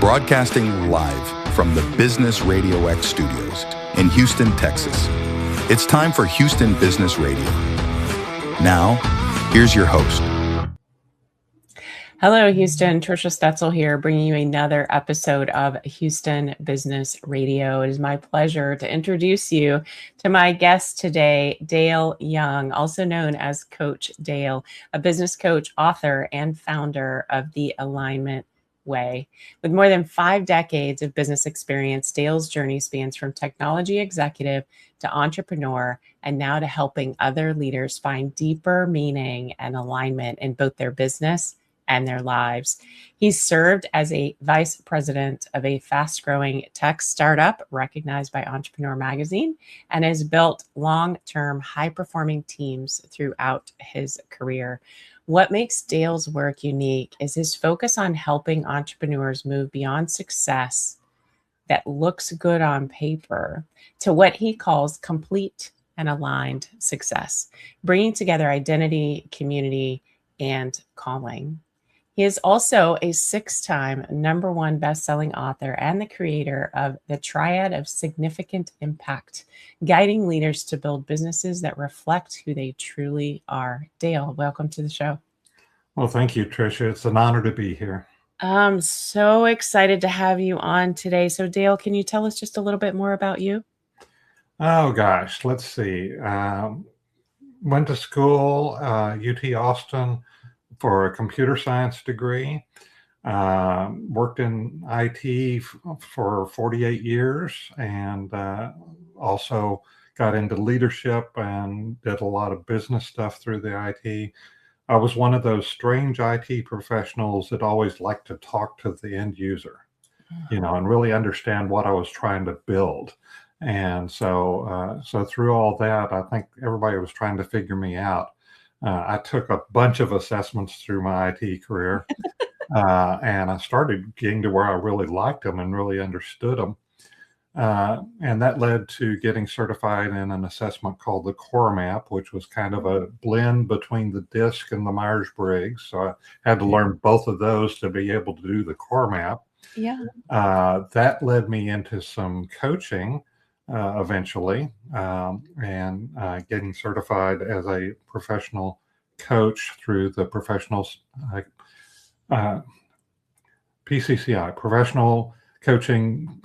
broadcasting live from the Business Radio X studios in Houston, Texas. It's time for Houston Business Radio. Now, here's your host. Hello, Houston. Trisha Stetzel here, bringing you another episode of Houston Business Radio. It is my pleasure to introduce you to my guest today, Dale Young, also known as Coach Dale, a business coach, author, and founder of The Alignment Way. With more than 5 decades of business experience, Dale's journey spans from technology executive to entrepreneur, and now to helping other leaders find deeper meaning and alignment in both their business and their lives. He's served as a vice president of a fast-growing tech startup recognized by Entrepreneur Magazine, and has built long-term high-performing teams throughout his career. What makes Dale's work unique is his focus on helping entrepreneurs move beyond success that looks good on paper to what he calls complete and aligned success, bringing together identity, community, and calling. He is also a 6-time #1 best-selling author and the creator of The Triad of Significant Impact, guiding leaders to build businesses that reflect who they truly are. Dale, welcome to the show. Well, thank you, Trisha. It's an honor to be here. I'm so excited to have you on today. So, Dale, can you tell us just a little bit more about you? Oh, gosh. Let's see. Went to school, UT Austin, for a computer science degree. Worked in IT for 48 years, and also got into leadership and did a lot of business stuff through the IT. I was one of those strange IT professionals that always liked to talk to the end user, and really understand what I was trying to build. And so through all that, I think everybody was trying to figure me out. I took a bunch of assessments through my IT career, and I started getting to where I really liked them and really understood them. And that led to getting certified in an assessment called the Core Map, which was kind of a blend between the DISC and the Myers-Briggs. So I had to learn both of those to be able to do the Core Map. Yeah. That led me into some coaching eventually, and getting certified as a professional coach through the PCCI, Professional Christian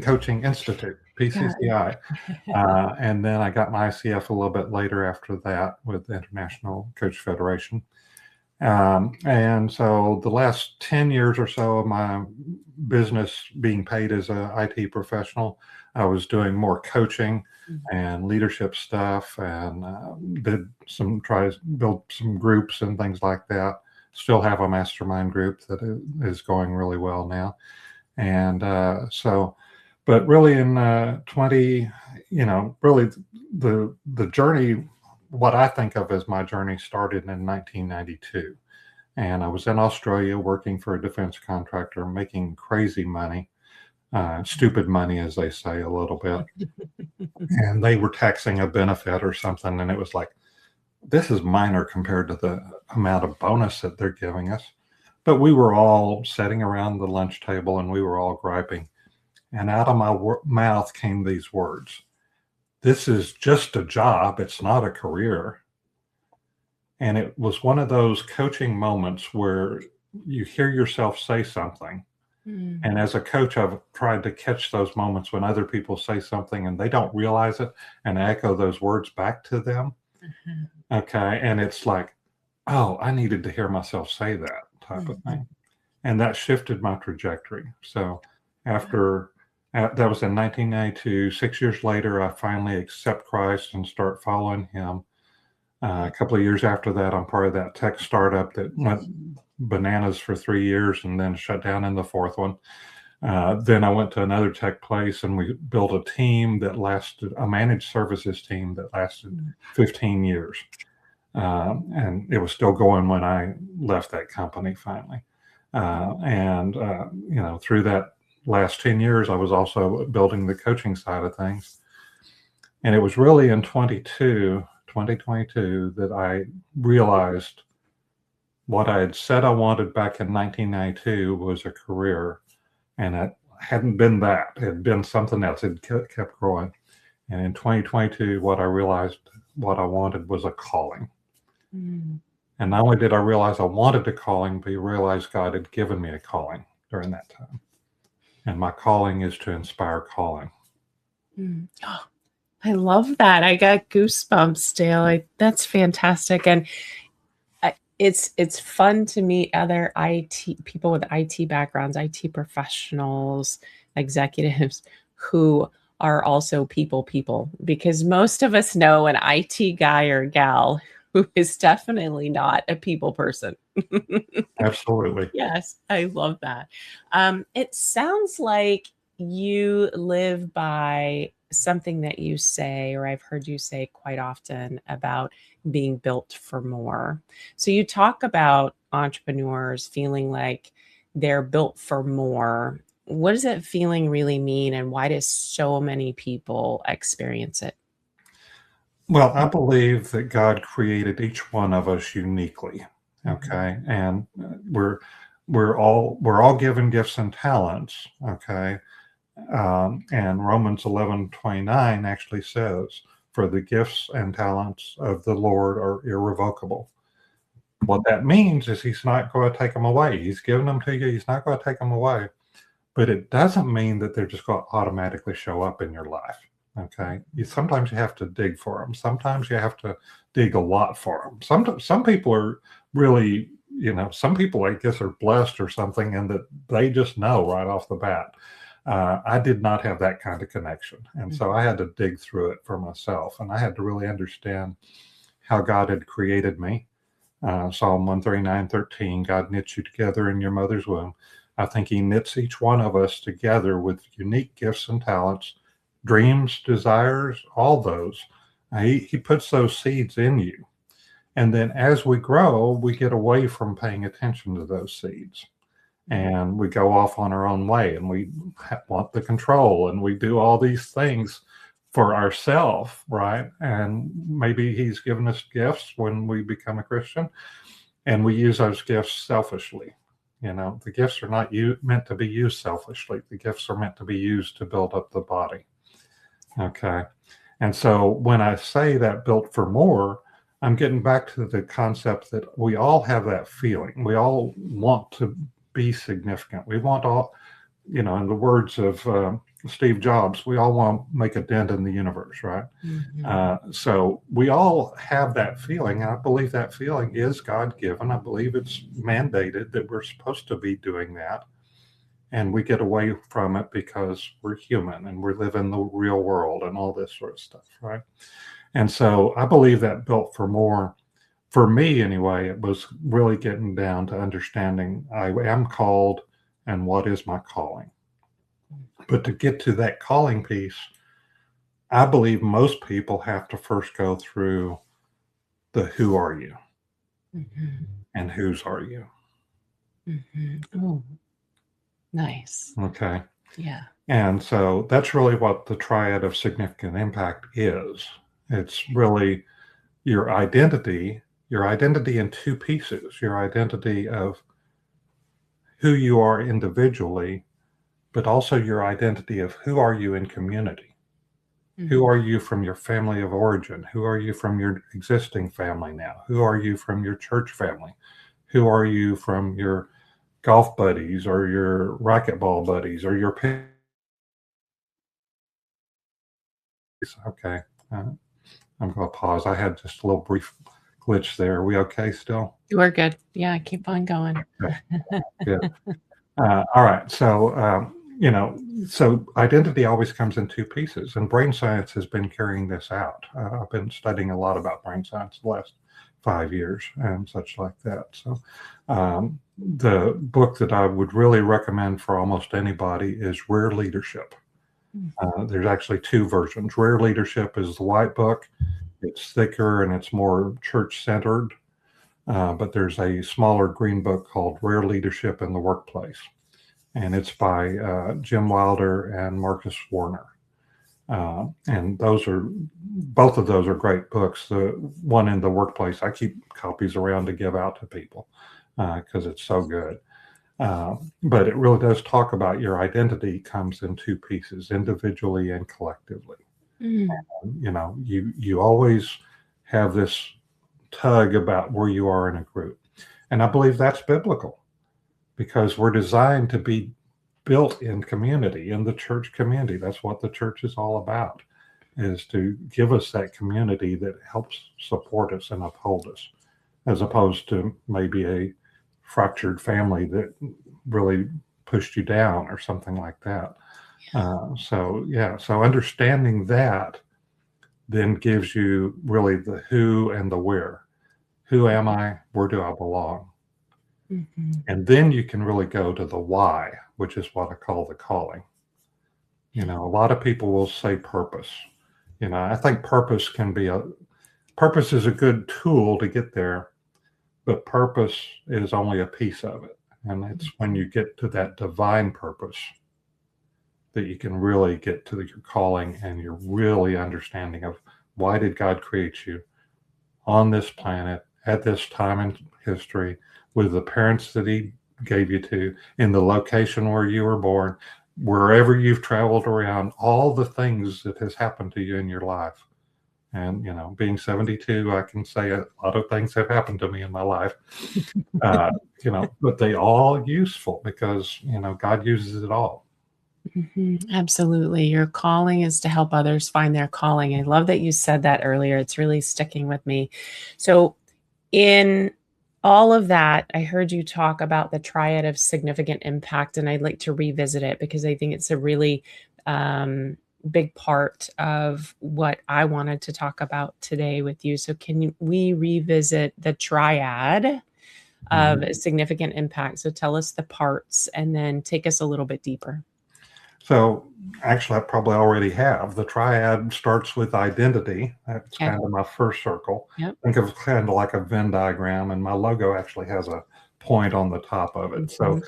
Coaching Institute, PCCI. And then I got my ICF a little bit later after that with the International Coach Federation. And so the last 10 years or so of my business being paid as an IT professional, I was doing more coaching and leadership stuff, and try to build some groups and things like that. Still have a mastermind group that is going really well now. And but really in really the journey, what I think of as my journey, started in 1992. And I was in Australia working for a defense contractor, making crazy money, stupid money, as they say, a little bit. And they were taxing a benefit or something. And it was like, this is minor compared to the amount of bonus that they're giving us. But we were all sitting around the lunch table and we were all griping. And out of my mouth came these words: this is just a job. It's not a career. And it was one of those coaching moments where you hear yourself say something. And as a coach, I've tried to catch those moments when other people say something and they don't realize it, and echo those words back to them. Okay. And it's like, oh, I needed to hear myself say that type of thing. And that shifted my trajectory. So that was in 1992. 6 years later, I finally accept Christ and start following him. A couple of years after that, I'm part of that tech startup that went bananas for 3 years and then shut down in the 4th one. Then I went to another tech place and we built a team that lasted, a managed services team that lasted 15 years. And it was still going when I left that company finally. Through that last 10 years, I was also building the coaching side of things. And it was really in 2022 that I realized what I had said I wanted back in 1992 was a career, and it hadn't been that. It had been something else. It kept growing. And in 2022, what I realized what I wanted was a calling. Mm. And not only did I realize I wanted a calling, but I realized God had given me a calling during that time. And my calling is to inspire calling. Mm. Oh, I love that. I got goosebumps, Dale. That's fantastic. And it's fun to meet other IT people with IT backgrounds, IT professionals, executives who are also people, because most of us know an IT guy or gal who is definitely not a people person. Absolutely. Yes, I love that. It sounds like you live by something that you say, or I've heard you say quite often, about being built for more. So you talk about entrepreneurs feeling like they're built for more. What does that feeling really mean, and why do so many people experience it? Well, I believe that God created each one of us uniquely. Mhm. Okay. And we're all given gifts and talents. Okay. And Romans 11:29 actually says, "For the gifts and talents of the Lord are irrevocable." What that means is He's not going to take them away. He's given them to you. He's not going to take them away. But it doesn't mean that they're just going to automatically show up in your life. Okay. Sometimes you have to dig for them. Sometimes you have to dig a lot for them. Some people are really, some people, I guess, are blessed or something, and that they just know right off the bat. I did not have that kind of connection. And so I had to dig through it for myself. And I had to really understand how God had created me. Psalm 139:13, God knits you together in your mother's womb. I think He knits each one of us together with unique gifts and talents, dreams, desires, all those. He puts those seeds in you. And then as we grow, we get away from paying attention to those seeds. And we go off on our own way, and we want the control, and we do all these things for ourselves, right? And maybe He's given us gifts when we become a Christian, and we use those gifts selfishly. The gifts are not meant to be used selfishly. The gifts are meant to be used to build up the body. Okay. And so when I say that built for more, I'm getting back to the concept that we all have that feeling. We all want to be significant. We want all, in the words of Steve Jobs, we all want to make a dent in the universe, right? Mhm. So we all have that feeling. And I believe that feeling is God-given. I believe it's mandated that we're supposed to be doing that. And we get away from it because we're human and we live in the real world and all this sort of stuff, right? And so I believe that built for more, for me anyway, it was really getting down to understanding I am called and what is my calling. But to get to that calling piece, I believe most people have to first go through the who are you Mhm. and whose are you. Mhm. Oh, nice. Okay. Yeah. And so that's really what the triad of significant impact is. It's really your identity in two pieces, your identity of who you are individually, but also your identity of who are you in community. Who Mhm. are you from your family of origin? Who are you from your existing family now? Who are you from your church family? Who are you from your golf buddies or your racquetball buddies or your parents? Okay. I'm going to pause. I had just a little brief glitch there. Are we okay still? We're good. Yeah, keep on going. Okay. Good. All right. So, so identity always comes in two pieces, and brain science has been carrying this out. I've been studying a lot about brain science the last 5 years and such like that. So, the book that I would really recommend for almost anybody is Rare Leadership. There's actually two versions. Rare Leadership is the white book. It's thicker and it's more church centered. But there's a smaller green book called Rare Leadership in the Workplace. And it's by Jim Wilder and Marcus Warner. And both of those are great books. The one in the workplace, I keep copies around to give out to people. because it's so good. But it really does talk about your identity comes in two pieces, individually and collectively. Mm. You always have this tug about where you are in a group. And I believe that's biblical because we're designed to be built in community, in the church community. That's what the church is all about, is to give us that community that helps support us and uphold us, as opposed to maybe a fractured family that really pushed you down or something like that. So understanding that then gives you really the who and the where. Who am I? Where do I belong? Mm-hmm. And then you can really go to the why, which is what I call the calling. A lot of people will say purpose. I think purpose is a good tool to get there, but purpose is only a piece of it. And it's when you get to that divine purpose that you can really get to your calling and your really understanding of why did God create you on this planet at this time in history with the parents that he gave you to, in the location where you were born, wherever you've traveled around, all the things that has happened to you in your life. And, being 72, I can say a lot of things have happened to me in my life, but they all useful because, God uses it all. Mm-hmm. Absolutely. Your calling is to help others find their calling. I love that you said that earlier. It's really sticking with me. So in all of that, I heard you talk about the triad of significant impact, and I'd like to revisit it because I think it's a really big part of what I wanted to talk about today with you. So can we revisit the triad of significant impact? So tell us the parts and then take us a little bit deeper. So actually, I probably already have. The triad starts with identity. That's kind of my first circle. Yep. Think of kind of like a Venn diagram, and my logo actually has a point on the top of it, so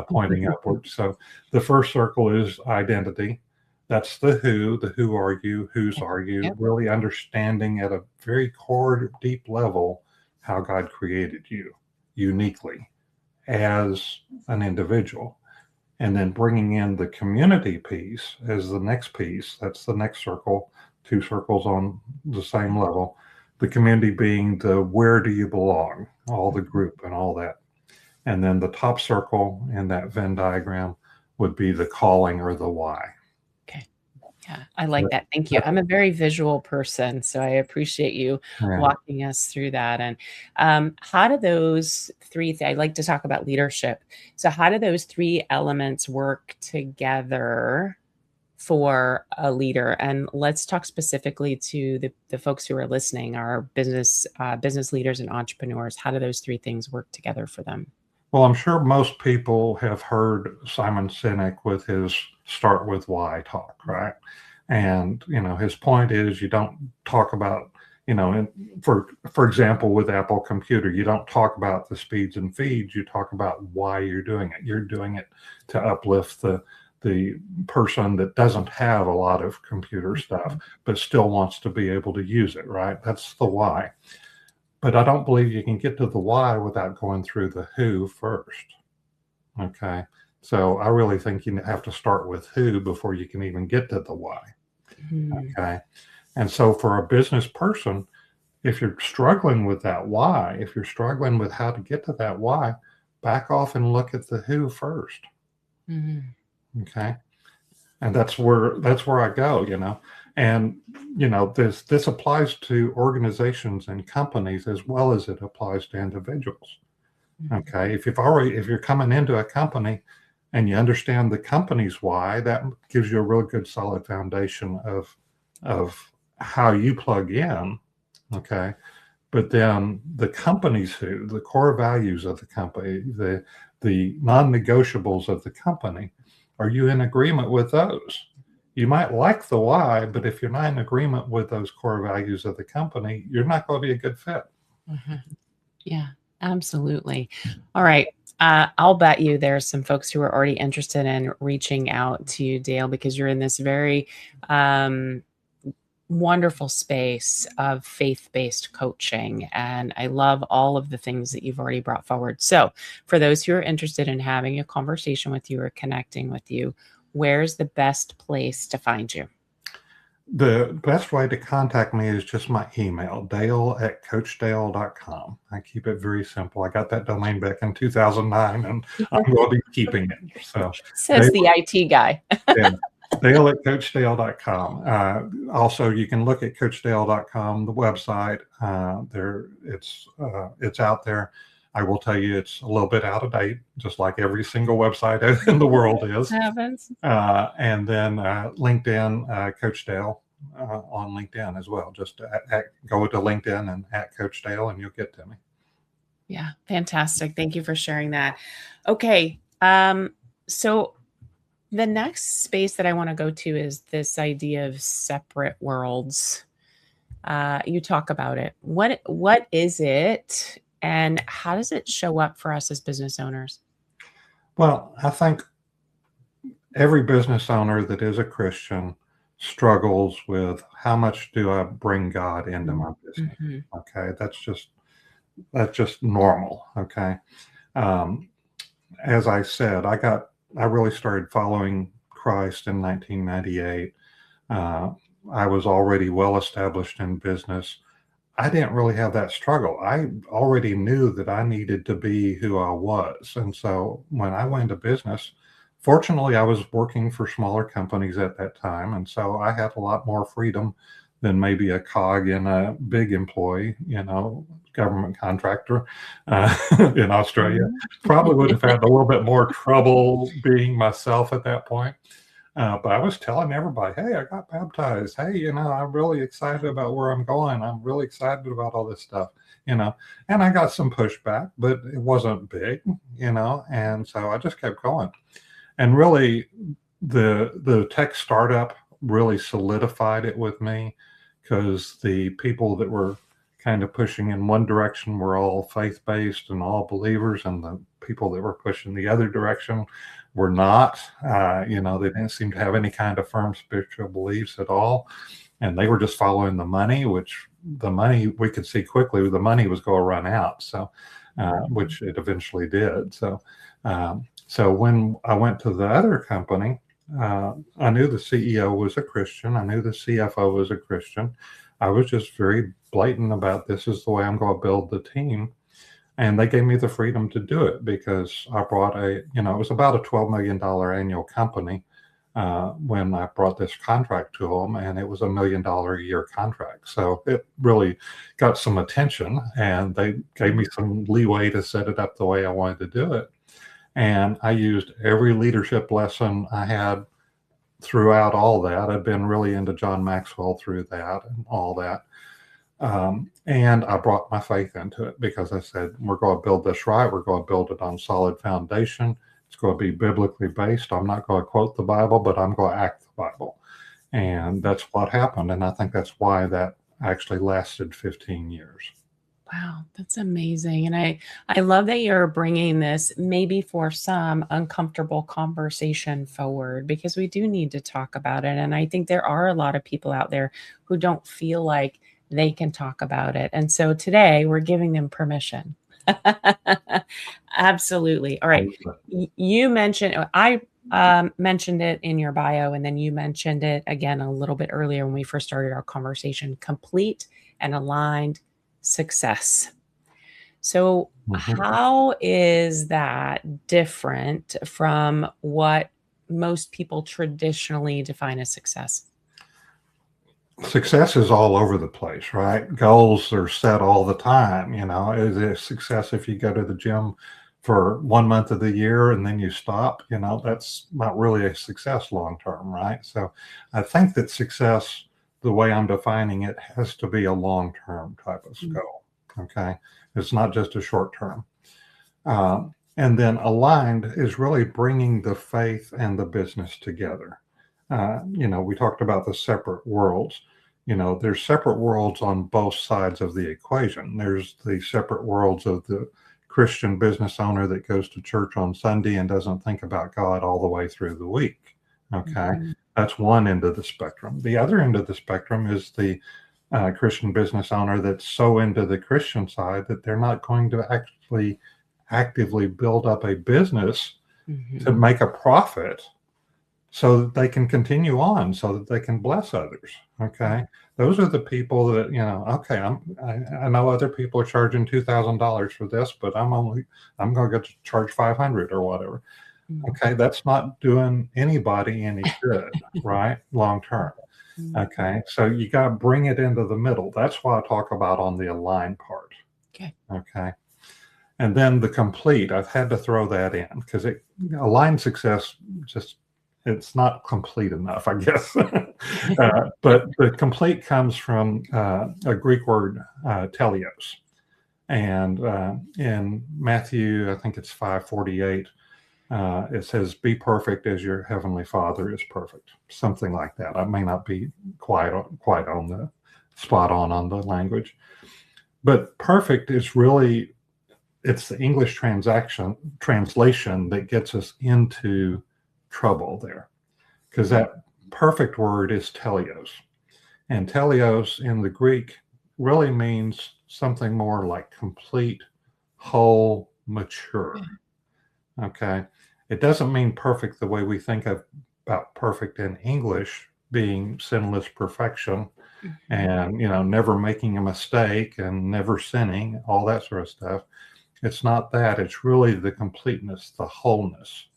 pointing upward. So the first circle is identity. That's the who are you, whose are you, Yep. really understanding at a very core, deep level how God created you uniquely as an individual. And then bringing in the community piece as the next piece. That's the next circle, two circles on the same level. The community being the where do you belong, all the group and all that. And then the top circle in that Venn diagram would be the calling or the why. Okay. Yeah, I like that. Thank you. I'm a very visual person, so I appreciate you walking us through that. And how do those three, I like to talk about leadership. So how do those three elements work together for a leader? And let's talk specifically to the folks who are listening, our business leaders and entrepreneurs. How do those three things work together for them? Well, I'm sure most people have heard Simon Sinek with his start with why talk, right? And, his point is you don't talk about, for example, with Apple Computer, you don't talk about the speeds and feeds, you talk about why you're doing it. You're doing it to uplift the person that doesn't have a lot of computer stuff, but still wants to be able to use it, right? That's the why. But I don't believe you can get to the why without going through the who first. Okay. So I really think you have to start with who before you can even get to the why. Okay. And so for a business person, if you're struggling with that why, if you're struggling with how to get to that why, back off and look at the who first. Okay. And that's where I go, and this applies to organizations and companies as well as it applies to individuals. Okay. If you're coming into a company and you understand the company's why, that gives you a real good solid foundation of how you plug in. Okay. But then the company's who, the core values of the company, the non-negotiables of the company, are you in agreement with those? You might like the why, but if you're not in agreement with those core values of the company, you're not going to be a good fit. Yeah, absolutely. All right. I'll bet you there's some folks who are already interested in reaching out to you, Dale, because you're in this very wonderful space of faith-based coaching. And I love all of the things that you've already brought forward. So for those who are interested in having a conversation with you or connecting with you, where's the best place to find you? The best way to contact me is just my email, dale@coachdale.com. I keep it very simple. I got that domain back in 2009, and I'm going to be keeping it. So, Says the IT guy. yeah, dale@coachdale.com. Also, you can look at coachdale.com, the website. It's out there. I will tell you, it's a little bit out of date, just like every single website in the world is. Happens. And then LinkedIn, Coach Dale on LinkedIn as well. Just go to LinkedIn and @Coach Dale, and you'll get to me. Yeah, fantastic. Thank you for sharing that. Okay, so the next space that I want to go to is this idea of separate worlds. You talk about it. What is it, and how does it show up for us as business owners? Well, I think every business owner that is a Christian struggles with how much do I bring God into my business? Mhm. Okay, that's just normal. Okay, as I said, I really started following Christ in 1998. I was already well established in business. I didn't really have that struggle. I already knew that I needed to be who I was. And so when I went into business, fortunately, I was working for smaller companies at that time. And so I had a lot more freedom than maybe a cog in a big employee, government contractor in Australia. Probably would have had a little bit more trouble being myself at that point. But I was telling everybody, hey, I got baptized. Hey, I'm really excited about where I'm going. I'm really excited about all this stuff, and I got some pushback, but it wasn't big, and so I just kept going. And really, the tech startup really solidified it with me, because the people that were kind of pushing in one direction were all faith-based and all believers, and the people that were pushing the other direction were not. They didn't seem to have any kind of firm spiritual beliefs at all. And they were just following the money, which the money, we could see quickly, the money was going to run out. So, which it eventually did. So when I went to the other company, I knew the CEO was a Christian. I knew the CFO was a Christian. I was just very blatant about, this is the way I'm going to build the team. And they gave me the freedom to do it, because I brought it was about a $12 million annual company when I brought this contract to them, and it was $1 million a year contract. So it really got some attention, and they gave me some leeway to set it up the way I wanted to do it. And I used every leadership lesson I had throughout all that. I'd been really into John Maxwell through that and all that. And I brought my faith into it, because I said, we're going to build this right. We're going to build it on solid foundation. It's going to be biblically based. I'm not going to quote the Bible, but I'm going to act the Bible. And that's what happened. And I think that's why that actually lasted 15 years. Wow, that's amazing. And I love that you're bringing this, maybe for some, uncomfortable conversation forward, because we do need to talk about it. And I think there are a lot of people out there who don't feel like they can talk about it. And so today we're giving them permission. Absolutely. All right. You mentioned, I mentioned it in your bio, and then you mentioned it again a little bit earlier when we first started our conversation: complete and aligned success. So how is that different from what most people traditionally define as success? Success is all over the place, right? Goals are set all the time. Is it success if you go to the gym for 1 month of the year and then you stop? That's not really a success long term, right? So I think that success, the way I'm defining it, has to be a long term type of goal. Okay, it's not just a short term. And then aligned is really bringing the faith and the business together. We talked about the separate worlds. There's separate worlds on both sides of the equation. There's the separate worlds of the Christian business owner that goes to church on Sunday and doesn't think about God all the way through the week. Okay. That's one end of the spectrum. The other end of the spectrum is the Christian business owner that's so into the Christian side that they're not going to actually actively build up a business to make a profit so that they can continue on, so that they can bless others. Okay. Those are the people that, okay, I know other people are charging $2,000 for this, but I'm going to get to charge 500 or whatever. Okay. That's not doing anybody any good, right? Long term. Okay. So you got to bring it into the middle. That's why I talk about on the align part. Okay. And then the complete, I've had to throw that in because align success it's not complete enough, I guess. But the complete comes from a Greek word, teleos. And in Matthew, I think it's 5:48, it says, be perfect as your heavenly Father is perfect. Something like that. I may not be quite on the spot on the language. But perfect is really, it's the English translation that gets us into trouble there, because that perfect word is teleos, and teleos in the Greek really means something more like complete, whole, mature. Okay. It doesn't mean perfect the way we think about perfect in English, being sinless perfection and never making a mistake and never sinning, all that sort of stuff. It's not that. It's really the completeness, the wholeness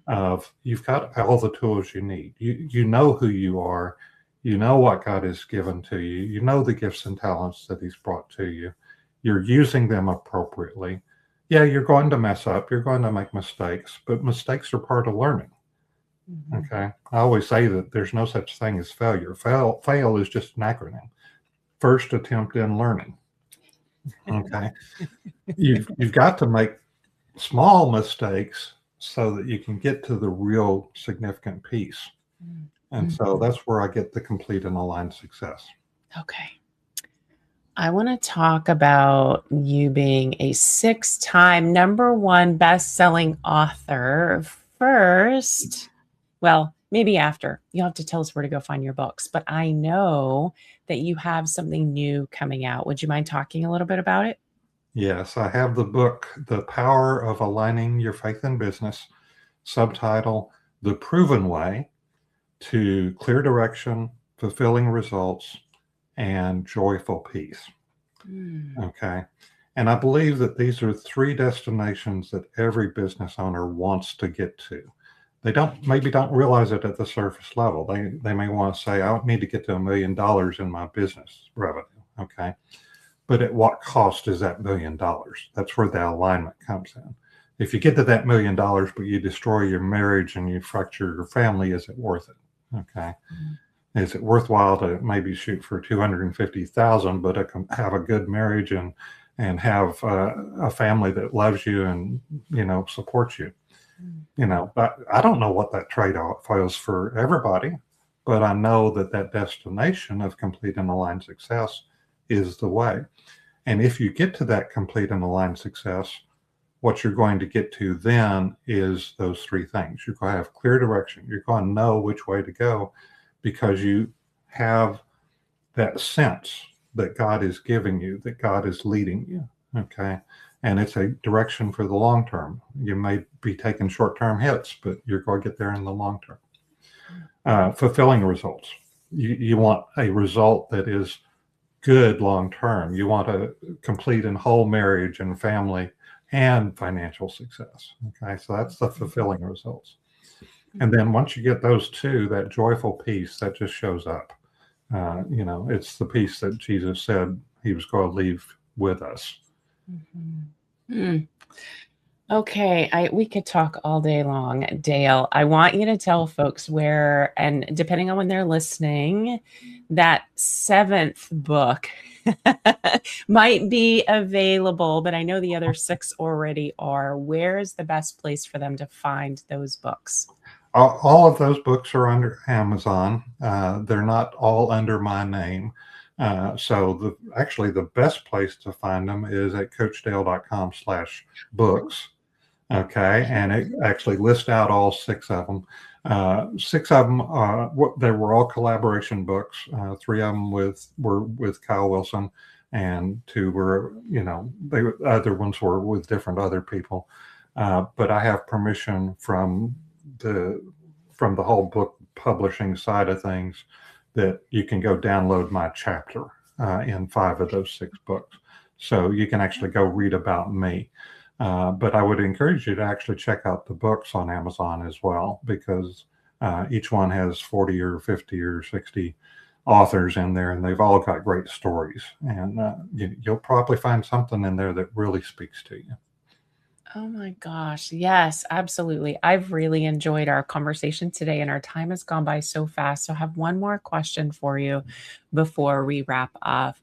of you've got all the tools you need. You know who you are. You know what God has given to you. You know the gifts and talents that he's brought to you. You're using them appropriately. Yeah, you're going to mess up. You're going to make mistakes, but mistakes are part of learning. Okay. I always say that there's no such thing as failure. Fail is just an acronym. First attempt in learning. Okay. You've got to make small mistakes so that you can get to the real significant piece. And so that's where I get the complete and aligned success. Okay. I want to talk about you being a 6-time #1 best-selling author first. Well, maybe after. You'll have to tell us where to go find your books. But I know that you have something new coming out. Would you mind talking a little bit about it? Yes, I have the book, The Power of Aligning Your Faith in Business, subtitle, The Proven Way to Clear Direction, Fulfilling Results, and Joyful Peace. Okay. And I believe that these are 3 destinations that every business owner wants to get to. They maybe don't realize it at the surface level. They may want to say, I need to get to $1 million in my business revenue. Okay. But at what cost is that $1 million? That's where the alignment comes in. If you get to that $1 million, but you destroy your marriage and you fracture your family, is it worth it? Okay. Is it worthwhile to maybe shoot for 250,000, but have a good marriage and have a family that loves you and, supports you? I don't know what that trade-off is for everybody, but I know that destination of complete and aligned success is the way. And if you get to that complete and aligned success, what you're going to get to then is those 3 things. You're going to have clear direction. You're going to know which way to go because you have that sense that God is giving you, that God is leading you. Okay. And it's a direction for the long term. You may be taking short-term hits, but you're going to get there in the long term. Fulfilling results. You want a result that is good long term. You want a complete and whole marriage and family and financial success. Okay, so that's the fulfilling results. And then once you get those 2, that joyful peace, that just shows up. It's the peace that Jesus said he was going to leave with us. Okay, we could talk all day long, Dale. I want you to tell folks where, and depending on when they're listening, that 7th book might be available, but I know the other 6 already are. Where is the best place for them to find those books? All of those books are under Amazon. They're not all under my name. So actually the best place to find them is at coachdale.com/books. Okay, and it actually lists out all 6 of them. 6 of them, they were all collaboration books. 3 of them were with Kyle Wilson, and 2 were, other ones were with different other people. But I have permission from the whole book publishing side of things that you can go download my chapter in 5 of those 6 books, so you can actually go read about me. But I would encourage you to actually check out the books on Amazon as well, because each one has 40 or 50 or 60 authors in there, and they've all got great stories. And you'll probably find something in there that really speaks to you. Oh my gosh. Yes, absolutely. I've really enjoyed our conversation today, and our time has gone by so fast. So I have one more question for you before we wrap up.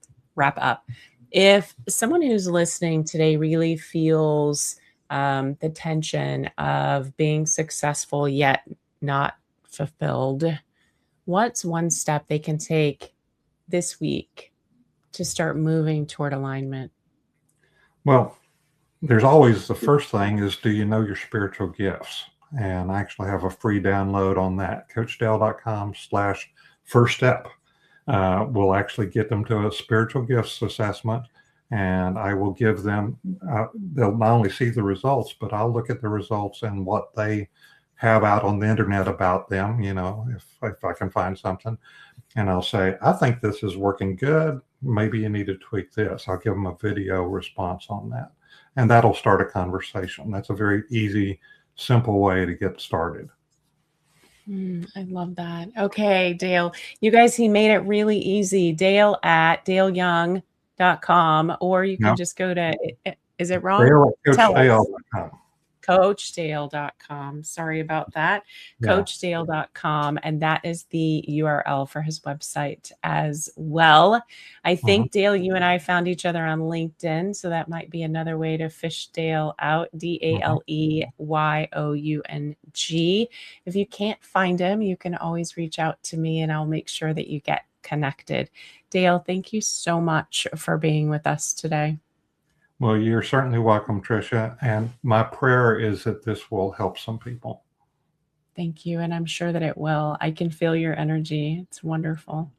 If someone who's listening today really feels the tension of being successful yet not fulfilled, what's one step they can take this week to start moving toward alignment? Well, there's always the first thing is, do you know your spiritual gifts? And I actually have a free download on that. CoachDale.com/first step will actually get them to a spiritual gifts assessment. And I will give them, they'll not only see the results, but I'll look at the results and what they have out on the internet about them, if I can find something. And I'll say, I think this is working good. Maybe you need to tweak this. I'll give them a video response on that. And that'll start a conversation. That's a very easy, simple way to get started. I love that. Okay, Dale, you guys, he made it really easy. Dale at daleyoung.com, or you can just go to, is it wrong? Dale at CoachDale.com. CoachDale.com. Sorry about that. Yeah. CoachDale.com. And that is the URL for his website as well. I think, Dale, you and I found each other on LinkedIn. So that might be another way to fish Dale out. DALEYOUNG. If you can't find him, you can always reach out to me and I'll make sure that you get connected. Dale, thank you so much for being with us today. Well, you're certainly welcome, Tricia. And my prayer is that this will help some people. Thank you. And I'm sure that it will. I can feel your energy. It's wonderful.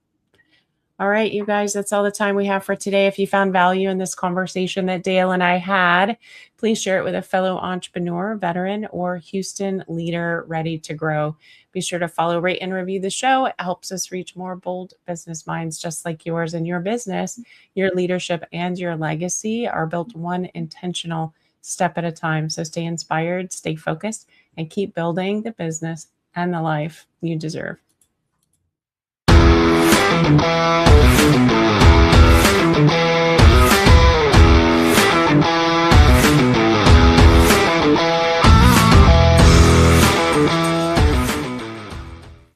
All right, you guys, that's all the time we have for today. If you found value in this conversation that Dale and I had, please share it with a fellow entrepreneur, veteran, or Houston leader ready to grow. Be sure to follow, rate, and review the show. It helps us reach more bold business minds just like yours. And your business, your leadership, and your legacy are built one intentional step at a time. So stay inspired, stay focused, and keep building the business and the life you deserve. Thank you.